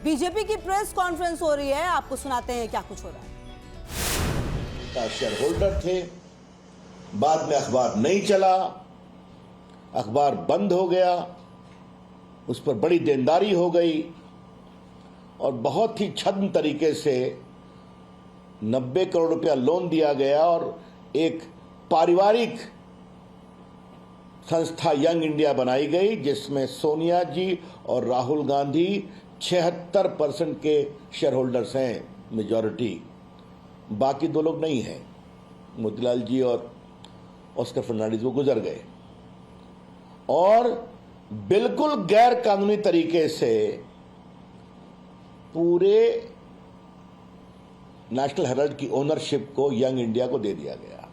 BJP की press conference हो रही है, आपको सुनाते हैं क्या कुछ हो रहा है। शेयर होल्डर थे, बाद में अखबार नहीं चला, अखबार बंद हो गया, उस पर बड़ी देनदारी हो गई और बहुत ही छद्म तरीके से 90 करोड़ रुपया लोन दिया गया और एक पारिवारिक संस्था यंग इंडिया बनाई गई जिसमें सोनिया जी और राहुल गांधी 76% के शेयर होल्डर्स हैं, मेजॉरिटी। बाकी दो लोग नहीं हैं, मोतीलाल जी और ऑस्कर फर्नांडिस, वो गुजर गए और बिल्कुल गैर कानूनी तरीके से पूरे नेशनल हेराल्ड की ओनरशिप को यंग इंडिया को दे दिया गया।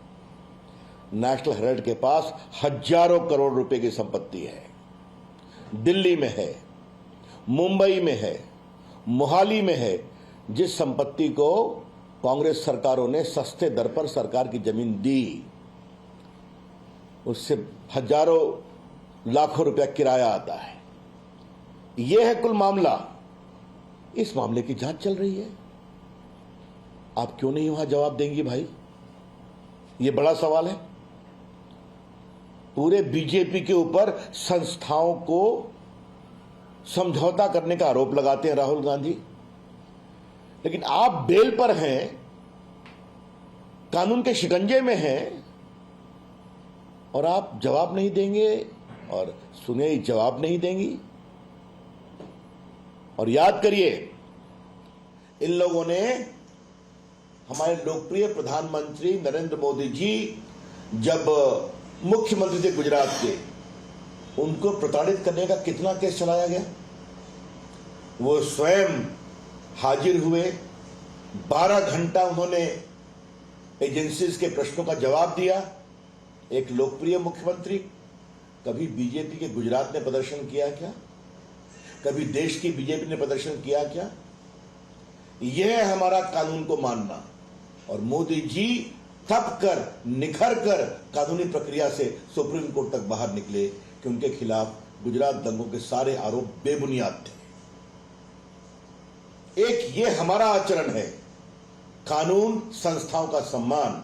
नेशनल हेराल्ड के पास हजारों करोड़ रुपए की संपत्ति है, दिल्ली में है, मुंबई में है, मोहाली में है, जिस संपत्ति को कांग्रेस सरकारों ने सस्ते दर पर सरकार की जमीन दी, उससे हजारों लाखों रुपया किराया आता है। यह है कुल मामला। इस मामले की जांच चल रही है, आप क्यों नहीं वहां जवाब देंगी भाई? यह बड़ा सवाल है। पूरे बीजेपी के ऊपर संस्थाओं को समझौता करने का आरोप लगाते हैं राहुल गांधी, लेकिन आप बेल पर हैं, कानून के शिकंजे में हैं और आप जवाब नहीं देंगे और सुनिए जवाब नहीं देंगी। और याद करिए, इन लोगों ने हमारे लोकप्रिय प्रधानमंत्री नरेंद्र मोदी जी जब मुख्यमंत्री थे गुजरात के, उनको प्रताड़ित करने का कितना केस चलाया गया। वो स्वयं हाजिर हुए, 12 घंटा उन्होंने एजेंसीज के प्रश्नों का जवाब दिया। एक लोकप्रिय मुख्यमंत्री। कभी बीजेपी के गुजरात ने प्रदर्शन किया क्या? कभी देश की बीजेपी ने प्रदर्शन किया क्या? यह है हमारा कानून को मानना। और मोदी जी थप कर, निखर कर कानूनी प्रक्रिया से सुप्रीम कोर्ट तक बाहर निकले कि उनके खिलाफ गुजरात दंगों के सारे आरोप बेबुनियाद थे। एक ये हमारा आचरण है, कानून, संस्थाओं का सम्मान।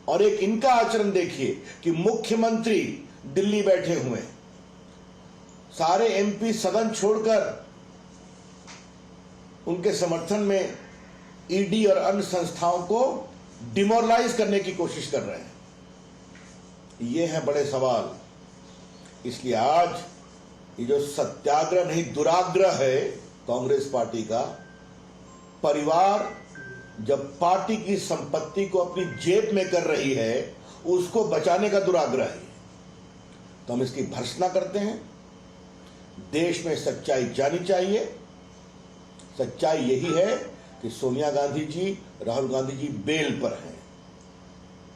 और एक इनका आचरण देखिए कि मुख्यमंत्री दिल्ली बैठे हुए, सारे एमपी सदन छोड़कर उनके समर्थन में ईडी और अन्य संस्थाओं को डिमोरलाइज करने की कोशिश कर रहे हैं। ये है बड़े सवाल। इसलिए आज ये जो सत्याग्रह नहीं दुराग्रह है कांग्रेस पार्टी का, परिवार जब पार्टी की संपत्ति को अपनी जेब में कर रही है, उसको बचाने का दुराग्रह है। तो हम इसकी भर्त्सना करते हैं। देश में सच्चाई जानी चाहिए। सच्चाई यही है कि सोनिया गांधी जी, राहुल गांधी जी बेल पर हैं,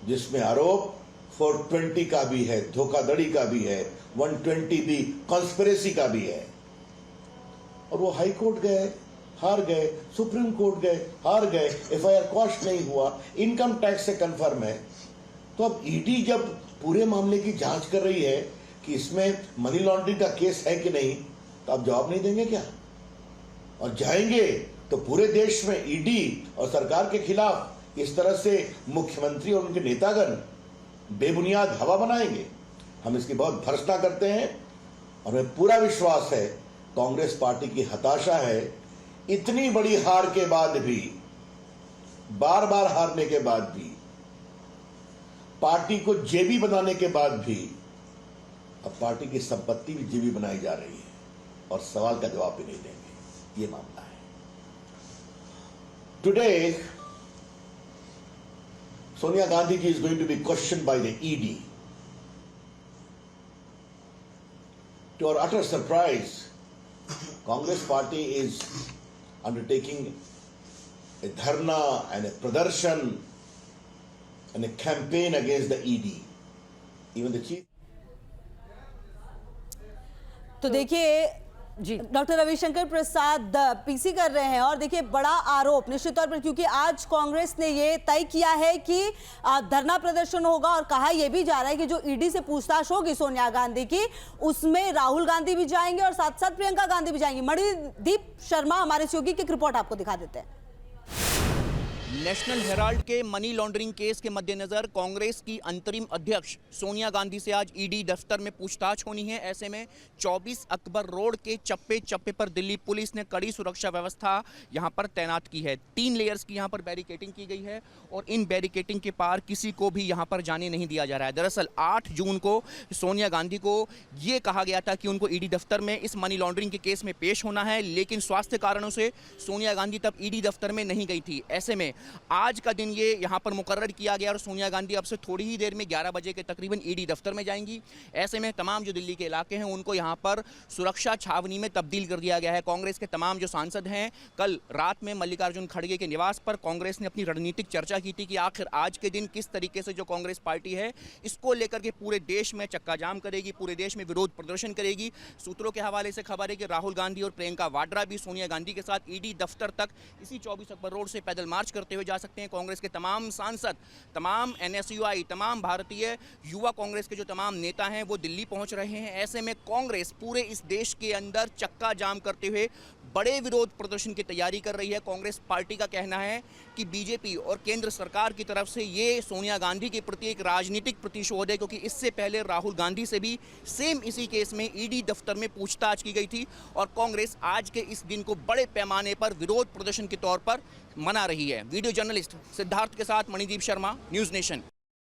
जिसमें आरोप 420 का भी है, धोखाधड़ी का भी है, 120 भी कॉन्स्पिरेसी का भी है। और वो हाई कोर्ट गए, हार गए, सुप्रीम कोर्ट गए, हार गए, एफआईआर क्वाश नहीं हुआ, इनकम टैक्स से कंफर्म है। तो अब ईडी जब पूरे मामले की जांच कर रही है कि इसमें मनी लॉन्ड्रिंग का केस है कि नहीं, तो आप जवाब नहीं देंगे क्या? और जाएंगे तो पूरे देश में ईडी और सरकार के खिलाफ इस तरह से मुख्यमंत्री और उनके नेतागण बेबुनियाद हवा बनाएंगे। हम इसकी बहुत भर्त्सना करते हैं और हमें पूरा विश्वास है कांग्रेस पार्टी की हताशा है। इतनी बड़ी हार के बाद भी, बार बार हारने के बाद भी, पार्टी को जेबी बनाने के बाद भी, अब पार्टी की संपत्ति भी जेबी बनाई जा रही है और सवाल का जवाब भी नहीं देंगे। ये मामला है। Today, Sonia Gandhi ji is going to be questioned by the ED. To our utter surprise, Congress party is undertaking a dharna and a pradarshan and a campaign against the ED. Even the chief. तो देखिए, जी। Doctor Ravishankar प्रसाद PC कर रहे हैं और देखिए बड़ा आरोप निश्चित तौर पर, क्योंकि आज कांग्रेस ने ये तय किया है कि धरना प्रदर्शन होगा और कहा यह भी जा रहा है कि जो ईडी से पूछताछ होगी सोनिया गांधी की, उसमें राहुल गांधी भी जाएंगे और साथ साथ प्रियंका गांधी भी जाएंगी। मणिदीप शर्मा हमारे सहयोगी की एक रिपोर्ट आपको दिखा देते हैं। नेशनल हेराल्ड के मनी लॉन्ड्रिंग केस के मद्देनजर कांग्रेस की अंतरिम अध्यक्ष सोनिया गांधी से आज ईडी दफ्तर में पूछताछ होनी है। ऐसे में 24 अकबर रोड के चप्पे चप्पे पर दिल्ली पुलिस ने कड़ी सुरक्षा व्यवस्था यहां पर तैनात की है। 3 लेयर्स की यहां पर बैरिकेटिंग की गई है और इन बैरिकेटिंग के पार किसी को भी यहां पर जाने नहीं दिया जा रहा है। दरअसल 8 जून को सोनिया गांधी को ये कहा गया था कि उनको ईडी दफ्तर में इस मनी लॉन्ड्रिंग के केस में पेश होना है, लेकिन स्वास्थ्य कारणों से सोनिया गांधी तब ईडी दफ्तर में नहीं गई थी। ऐसे में आज का दिन ये यहाँ पर मुकर्रर किया गया और सोनिया गांधी अब से थोड़ी ही देर में 11 बजे के तकरीबन ईडी दफ्तर में जाएंगी। ऐसे में तमाम जो दिल्ली के इलाके हैं उनको यहाँ पर सुरक्षा छावनी में तब्दील कर दिया गया है। कांग्रेस के तमाम जो सांसद हैं, कल रात में मल्लिकार्जुन खड़गे के निवास पर कांग्रेस ने अपनी रणनीतिक चर्चा की थी कि आखिर आज के दिन किस तरीके से जो कांग्रेस पार्टी है इसको लेकर के पूरे देश में चक्का जाम करेगी, पूरे देश में विरोध प्रदर्शन करेगी। सूत्रों के हवाले से खबर है कि राहुल गांधी और प्रियंका वाड्रा भी सोनिया गांधी के साथ ईडी दफ्तर तक इसी 24 अकबर रोड से पैदल मार्च करते हुए जा सकते हैं। कांग्रेस के तमाम सांसद, तमाम एनएसयूआई, तमाम भारतीय युवा कांग्रेस के जो तमाम नेता हैं वो दिल्ली पहुंच रहे हैं। ऐसे में कांग्रेस पूरे इस देश के अंदर चक्का जाम करते हुए बड़े विरोध प्रदर्शन की तैयारी कर रही है। कांग्रेस पार्टी का कहना है कि बीजेपी और केंद्र सरकार की तरफ से ये सोनिया गांधी के प्रति एक राजनीतिक प्रतिशोध है, क्योंकि इससे पहले राहुल गांधी से भी सेम इसी केस में ईडी दफ्तर में पूछताछ की गई थी और कांग्रेस आज के इस दिन को बड़े पैमाने पर विरोध प्रदर्शन के तौर पर मना रही है। वीडियो जर्नलिस्ट सिद्धार्थ के साथ मणिदीप शर्मा, न्यूज़ नेशन।